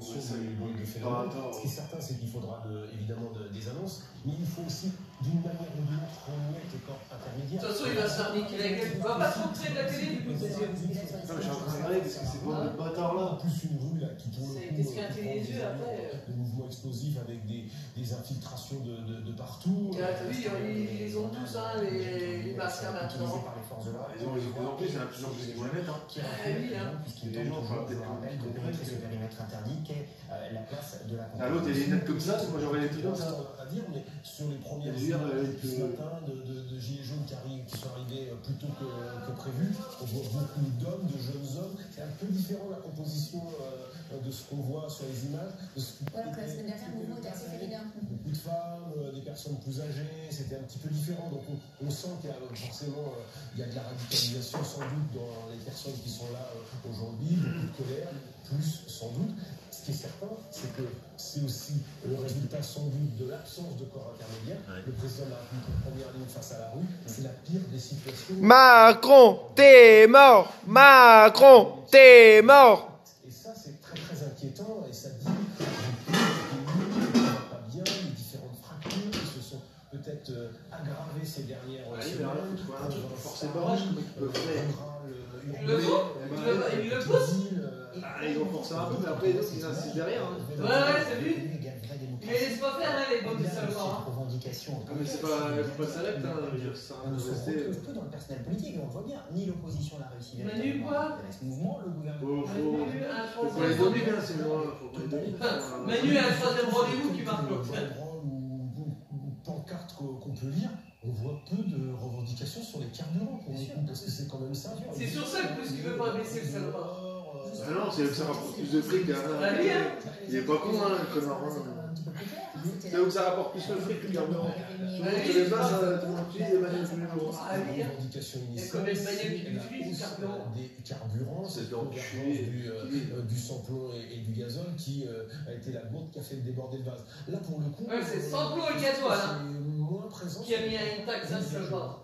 de phénomène. Ce qui est certain, c'est qu'il faudra évidemment des annonces, mais il faut aussi, d'une manière ou d'une autre, remettre les corps intermédiaires. De toute façon, il va se faire niquer la gueule. Il va pas se montrer de la télé, du coup, c'est sûr. Non, mais je suis en train de regarder parce que c'est pas le bâtard là. En plus, une rue là qui, pour le coup, Qu'est-ce qui a été les yeux après de mouvements explosifs avec des infiltrations de partout. T'as vu, ils ont tous, hein, les masques maintenant. Par les forces de l'ordre. Ils ont de plus en plus, il y en a de plus en plus qui vont les mettre. Puisqu'il est temps toujours, je vous rappelle, de pénétrer ce périmètre interdit qu'est la place de la Ah, l'autre, il est net comme ça, moi j'aurais les trucs comme ça. À dire, mais sur les premières images ce matin de gilets jaunes qui sont arrivés plus tôt que prévu, on voit beaucoup d'hommes, de jeunes hommes. C'est un peu différent la composition de ce qu'on voit sur les images. Alors que la semaine dernière, le mouvement était assez féminin. Beaucoup de femmes, des personnes plus âgées, c'était un petit peu différent. Donc on sent qu'il y a forcément il y a de la radicalisation sans doute dans les personnes qui sont là aujourd'hui, beaucoup de colère, plus sans doute. Ce qui est certain, c'est que c'est aussi le résultat sans doute de l'absence de corps intermédiaire. Ouais. Le président de la République en première ligne face à la rue, c'est la pire des situations. Macron, t'es mort! Macron, t'es mort! Et ça, c'est très très inquiétant et ça dit que le pays va pas bien, les différentes fractures qui se sont peut-être aggravées ces dernières semaines. Forcer barrage, comment ils peuvent faire? Il le pousse. Ils vont forcer un peu, mais après, ils insistent derrière. Ouais, t'as vu? Il les laisse pas faire, les bandes de salopards. Ah, mais c'est pas, faut pas s'arrêter, ça On ne se retrouve peu dans le personnel politique, on le voit bien. Ni l'opposition n'a réussi Manu, quoi? ce mouvement, le gouvernement. Faut qu'on les domine, hein, ces gens-là. Faut qu'on les domine. Manu a un troisième rendez-vous qui marque le pancarte qu'on peut lire, on voit peu de revendications sur les carburants pour le coup, parce que c'est quand même ça. C'est sur ça que plus qu'il veut pas baisser le salopard. Ah non, c'est que ça rapporte plus de fric. Il est pas con, hein, le connard. C'est où ça rapporte plus de fric, le carburant. Tout le monde se les passe, tout le monde utilise les bagnoles tous les jours. Revendication initiale, des carburants, c'est convergence du samplon et du gazole qui a été la goutte qui a fait déborder le vase. Là, pour le coup, c'est samplon et gazole, c'est moins présent. Qui a mis une taxe, ça,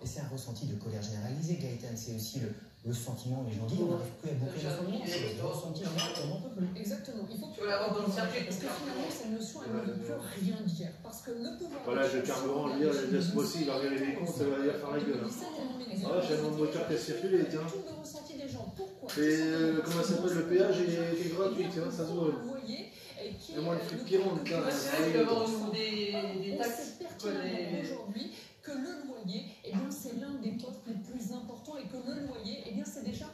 Et c'est un ressenti de colère généralisée, Gaëtan. C'est aussi le sentiment, les gens disent, on n'arrive plus à boucler le fondement. C'est le ressenti général qu'on n'en peut plus. Exactement. Il faut que la vente dans le circuit. Parce que finalement, cette notion, elle ne veut plus rien dire. Parce que le pouvoir. Voilà, le carburant, lui, ce mois-ci, il va regarder les comptes, ça va dire faire la gueule. Ah, j'ai un moteur qui a circulé, tiens. Tout le ressenti des gens. Pourquoi? Et comment ça s'appelle, le péage est gratuit, tiens, ça se voit. Et moi, le fric qui rentre, tiens. C'est vrai qu'il va y avoir des taxes. Aujourd'hui que le loyer, eh bien, c'est l'un des postes les plus importants et que le loyer, eh bien, c'est déjà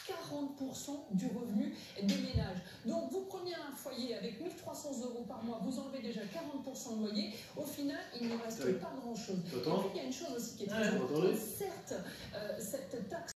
40% du revenu des ménages. Donc, vous prenez un foyer avec 1 300 € par mois, vous enlevez déjà 40% de loyer. Au final, il ne reste pas grand-chose. Et puis, il y a une chose aussi qui est très importante. Certes, cette taxe